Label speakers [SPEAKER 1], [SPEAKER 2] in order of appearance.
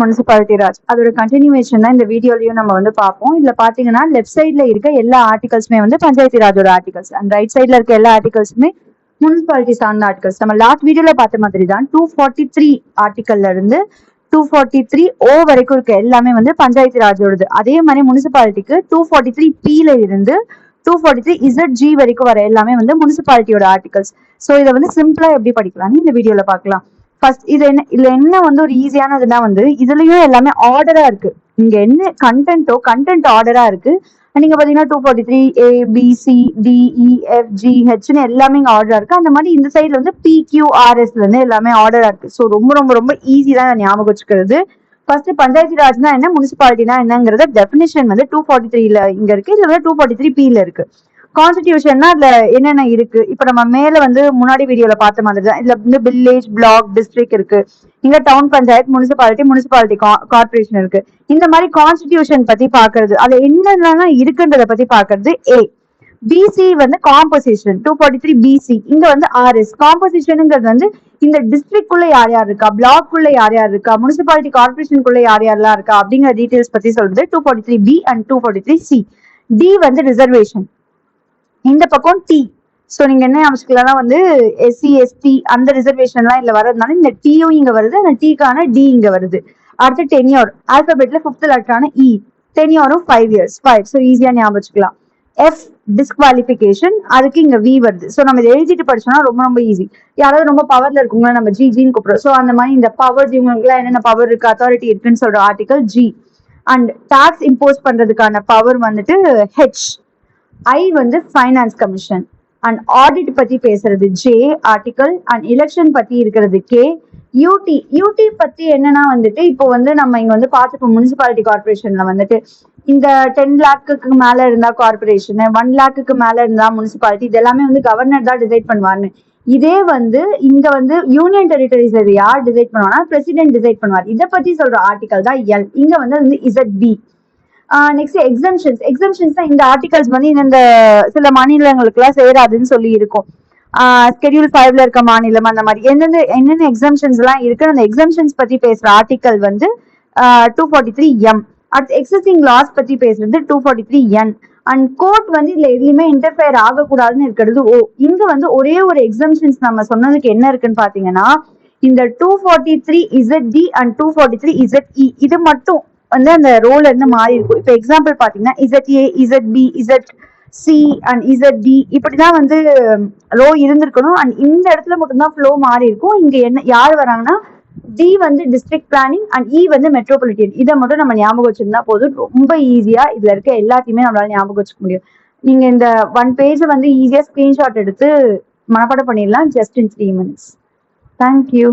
[SPEAKER 1] Municipality Raj அதோட continuation தான் இந்த வீடியோலயும் நம்ம வந்து பார்ப்போம். இதுல பாத்தீங்கன்னா லெஃப்ட் சைட்ல இருக்க எல்லா ஆர்டிகல்ஸுமே வந்து பஞ்சாயத்து ராஜோட ஆர்டிகல்ஸ் அண்ட் ரைட் சைட்ல இருக்க எல்லா ஆர்டிகல்ஸுமே முனிசிபாலிட்டி சார்ந்த ஆர்டிகல்ஸ். நம்ம லாஸ்ட் வீடியோல பார்த்த மாதிரி தான் 243 ஆர்டிகல்ல இருந்து 243 வரைக்கும் இருக்க எல்லாமே வந்து பஞ்சாயத்து ராஜோடது. அதே மாதிரி முனிசிபாலிட்டிக்கு 243 இருந்து 243 வரைக்கும் வர எல்லாமே வந்து முனிசிபாலிட்டியோட ஆர்டிகல்ஸ். ஸோ இதை வந்து சிம்பிளா எப்படி படிக்கலாம்னு இந்த வீடியோல பார்க்கலாம். ஃபர்ஸ்ட் இதுல என்ன வந்து ஒரு ஈஸியானதுன்னா வந்து இதுலயும் எல்லாமே ஆர்டரா இருக்கு. இங்க என்ன கண்டென்ட் ஆர்டரா இருக்கு. நீங்க பாத்தீங்கன்னா 243 ABCDEFGHன்னு எல்லாமே இங்க ஆர்டரா இருக்கு. அந்த மாதிரி இந்த சைட்ல வந்து PQRSல இருந்து எல்லாமே ஆர்டரா இருக்கு. ஸோ ரொம்ப ரொம்ப ரொம்ப ஈஸி தான் ஞாபகம் வச்சுக்கிறது. ஃபர்ஸ்ட் பஞ்சாயத்து ராஜ்னா என்ன, முனிசிபாலிட்டினா என்னங்கிறத டெஃபினிஷன் வந்து 243ல இங்க இருக்கு. இதுல 243Pல இருக்கு. கான்ஸ்டிடியூஷன்னா அதுல என்னென்ன இருக்கு. இப்ப நம்ம மேல வந்து முன்னாடி வீடியோல பார்த்த மாதிரி தான் இதுல வந்து வில்லேஜ், பிளாக், டிஸ்ட்ரிக்ட் இருக்கு. இங்க டவுன் பஞ்சாயத்து, முனிசிபாலிட்டி கார்பரேஷன் இருக்கு. இந்த மாதிரி கான்ஸ்டிடியூஷன் பத்தி பாக்குறது, அது என்னென்ன இருக்குன்றத பத்தி பாக்குறது A. BC வந்து காம்போசிஷன் 243BC. இங்க வந்து RS காம்போசிஷனுங்கிறது வந்து இந்த டிஸ்ட்ரிக்ட் குள்ள யார் யார் இருக்கா, பிளாக் குள்ள யார் யார் இருக்கா, முனிசிபாலிட்டி கார்பரேஷனுக்குள்ள யார் யாரெல்லாம் இருக்கா அப்படிங்கிற டீடைல்ஸ் பத்தி சொல்றது 243B அண்ட் 243C. D வந்து ரிசர்வேஷன். இந்த பக்கம் T. ஸோ நீங்க என்ன யோசிக்கலாம் வந்து SC ST அந்த ரிசர்வேஷன் எல்லாம் இதுல வர்றதுனால இந்த Tயும் இங்க வருது, அந்த Tக்கான D இங்க வருது. அடுத்து டென்யூர், ஆல்பபெட்ல 5th லெட்டரான E. டென்யூரும் 5 years 5. ஸோ ஈஸியா ஞாபகம் வச்சுக்கலாம். F டிஸ்குவாலிபிகேஷன், அதுக்கு இங்க V வருது. ஸோ நம்ம இதை எழுதிட்டு படிச்சோம்னா ரொம்ப ரொம்ப ஈஸி. யாராவது ரொம்ப பவர்ல இருக்குங்க நம்ம ஜின்னு கூப்பிடுறோம். ஸோ அந்த மாதிரி இந்த பவர் இவங்களுக்கு என்னென்ன பவர் இருக்கு, அத்தாரிட்டி இருக்குன்னு சொல்ற article G. And tax impose பண்றதுக்கான பவர் வந்துட்டு H. I வந்து ஃபைனான்ஸ் கமிஷன். அண்ட் ஆடிட் பத்தி பேசுறது J ஆர்டிகல். அண்ட் எலெக்ஷன் பத்தி இருக்கிறது K. UT பத்தி என்னன்னா வந்துட்டு இப்போ வந்து நம்ம இங்க வந்து பார்த்துப்போம் முனிசிபாலிட்டி கார்பரேஷன்ல வந்துட்டு இந்த 10 lakhக்கு மேல இருந்தா கார்பரேஷன், 1 lakhக்கு மேல இருந்தா முனிசிபாலிட்டி, இது எல்லாமே வந்து கவர்னர் தான் டிசைட் பண்ணுவாருன்னு. இதே வந்து இங்க வந்து யூனியன் டெரிட்டரிஸ் இது யார் டிசைட் பண்ணுவாங்கன்னா பிரசிடென்ட் டிசைட் பண்ணுவார். இதை பத்தி சொல்ற ஆர்டிகல் தான் L. இங்க வந்து ZB. நெக்ஸ்ட் எக்ஸம்ஷன்ஸ் இந்த ஆர்டிகல்ஸ் வந்து இந்த சில மாநிலங்களுக்கு எல்லாம் சேராதுன்னு சொல்லி இருக்கும். ஸ்கெடியூல் 5ல இருக்க மாநிலம் அந்த மாதிரி என்னென்ன எக்ஸம்ஷன்ஸ் எல்லாம் இருக்கு. அந்த எக்ஸம்ஷன்ஸ் பத்தி பேசுற ஆர்டிகல் வந்து 243M. அடுத்து எக்ஸிஸ்டிங் லாஸ் பத்தி பேசுறது 243N. அண்ட் கோர்ட் வந்து இதுல எதுலையுமே இன்டர்ஃபியர் ஆகக்கூடாதுன்னு இருக்கிறது O. இங்க வந்து ஒரே ஒரு எக்ஸம்ஷன்ஸ் நம்ம சொன்னதுக்கு என்ன இருக்குன்னு பாத்தீங்கன்னா இந்த 243ZD அண்ட் 243ZE இது மட்டும் வந்து அந்த ரோல இருந்து மாறி இருக்கும். இப்ப எக்ஸாம்பிள் பாத்தீங்கன்னா ZA, ZB, ZC and ZD இப்படிதான் வந்து ரோ இருந்திருக்கணும். அண்ட் இந்த இடத்துல மட்டும்தான் ஃப்ளோ மாறி இருக்கும். இங்க என்ன யார் வராங்கன்னா D வந்து டிஸ்ட்ரிக்ட் பிளானிங் அண்ட் E வந்து மெட்ரோபாலிட்டியன். இதை மட்டும் நம்ம ஞாபகம் வச்சிருந்தா போதும். ரொம்ப ஈஸியா இதுல இருக்க எல்லாத்தையுமே நம்மளால ஞாபகம் வச்சுக்க முடியும். நீங்க இந்த 1 பேஜ் வந்து ஈஸியா ஸ்கிரீன்ஷாட் எடுத்து மனப்பாடம் பண்ணிடலாம் ஜஸ்ட் இன் 3 minutes. தேங்க்யூ.